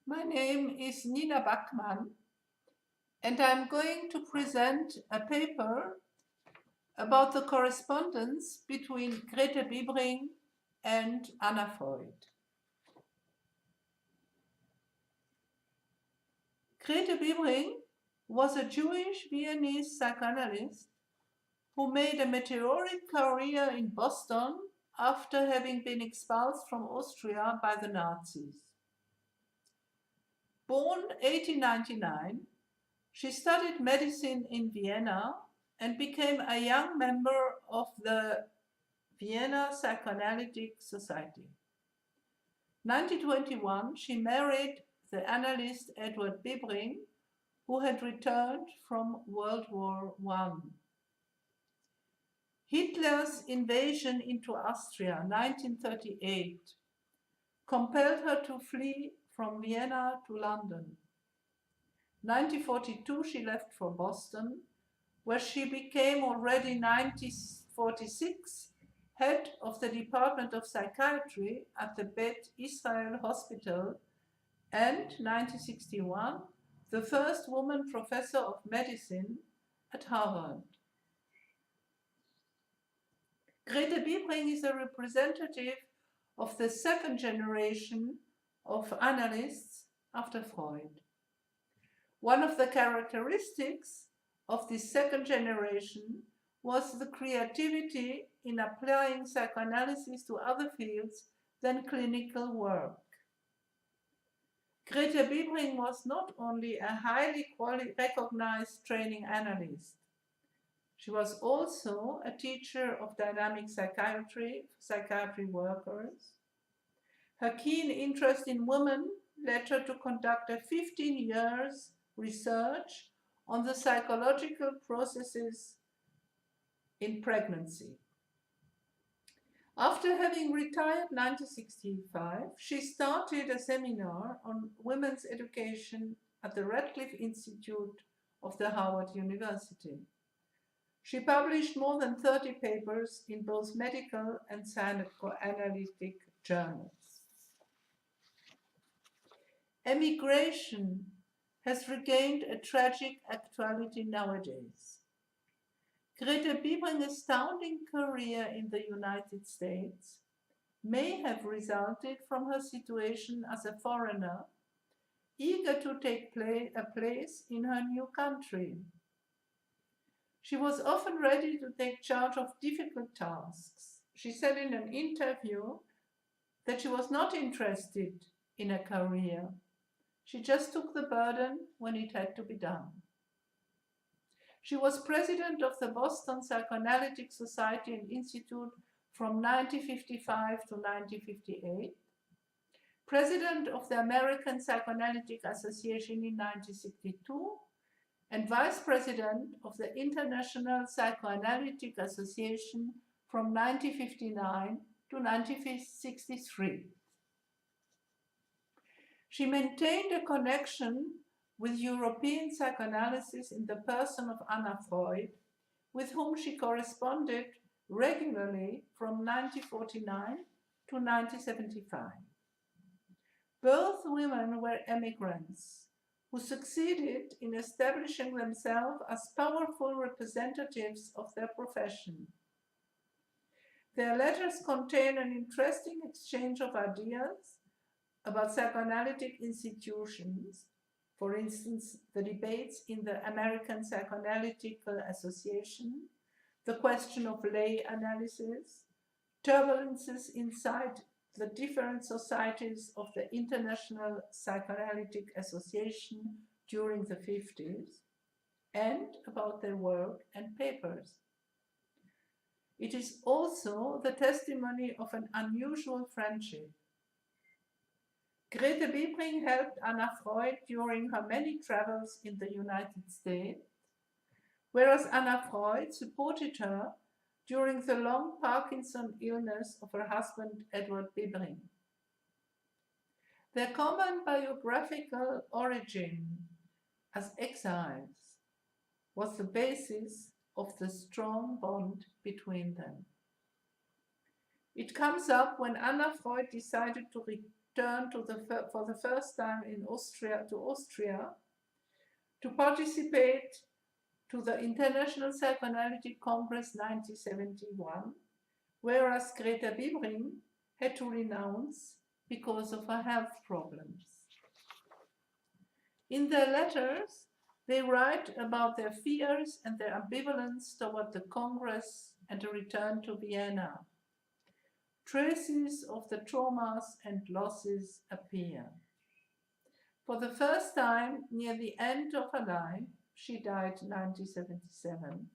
My name is Nina Bakman, and I'm going to present a paper about the correspondence between Grete Bibring and Anna Freud. Grete Bibring was a Jewish Viennese psychoanalyst who made a meteoric career in Boston after having been expelled from Austria by the Nazis. Born 1899, she studied medicine in Vienna and became a young member of the Vienna Psychoanalytic Society. 1921, she married the analyst Grete Bibring, who had returned from World War I. Hitler's invasion into Austria, 1938, compelled her to flee from Vienna to London. 1942, she left for Boston, where she became already 1946 head of the Department of Psychiatry at the Beth Israel Hospital, and 1961 the first woman professor of medicine at Harvard. Grete Bibring is a representative of the second generation of analysts after Freud. One of the characteristics of this second generation was the creativity in applying psychoanalysis to other fields than clinical work. Grete Bibring was not only a highly recognized training analyst, she was also a teacher of dynamic psychiatry for psychiatry workers. Her keen interest in women led her to conduct a 15 years research on the psychological processes in pregnancy. After having retired in 1965, she started a seminar on women's education at the Radcliffe Institute of the Howard University. She published more than 30 papers in both medical and psychoanalytic journals. Emigration has regained a tragic actuality nowadays. Grete Bibring's astounding career in the United States may have resulted from her situation as a foreigner, eager to take a place in her new country. She was often ready to take charge of difficult tasks. She said in an interview that she was not interested in a career. She just took the burden when it had to be done. She was president of the Boston Psychoanalytic Society and Institute from 1955 to 1958, president of the American Psychoanalytic Association in 1962, and vice president of the International Psychoanalytic Association from 1959 to 1963. She maintained a connection with European psychoanalysis in the person of Anna Freud, with whom she corresponded regularly from 1949 to 1975. Both women were emigrants who succeeded in establishing themselves as powerful representatives of their profession. Their letters contain an interesting exchange of ideas about psychoanalytic institutions, for instance, the debates in the American Psychoanalytical Association, the question of lay analysis, turbulences inside the different societies of the International Psychoanalytic Association during the 50s, and about their work and papers. It is also the testimony of an unusual friendship. Grete Bibring helped Anna Freud during her many travels in the United States, whereas Anna Freud supported her during the long Parkinson illness of her husband, Grete Bibring. Their common biographical origin as exiles was the basis of the strong bond between them. It comes up when Anna Freud decided to turned for the first time in Austria to participate to the International Psychoanalytic Congress 1971, whereas Grete Bibring had to renounce because of her health problems. In their letters, they write about their fears and their ambivalence toward the Congress and a return to Vienna. Traces of the traumas and losses appear. For the first time, near the end of her life, she died in 1977,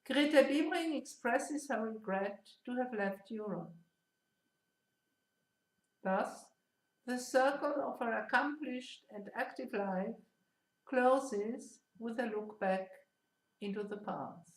Grete Bibring expresses her regret to have left Europe. Thus, the circle of her accomplished and active life closes with a look back into the past.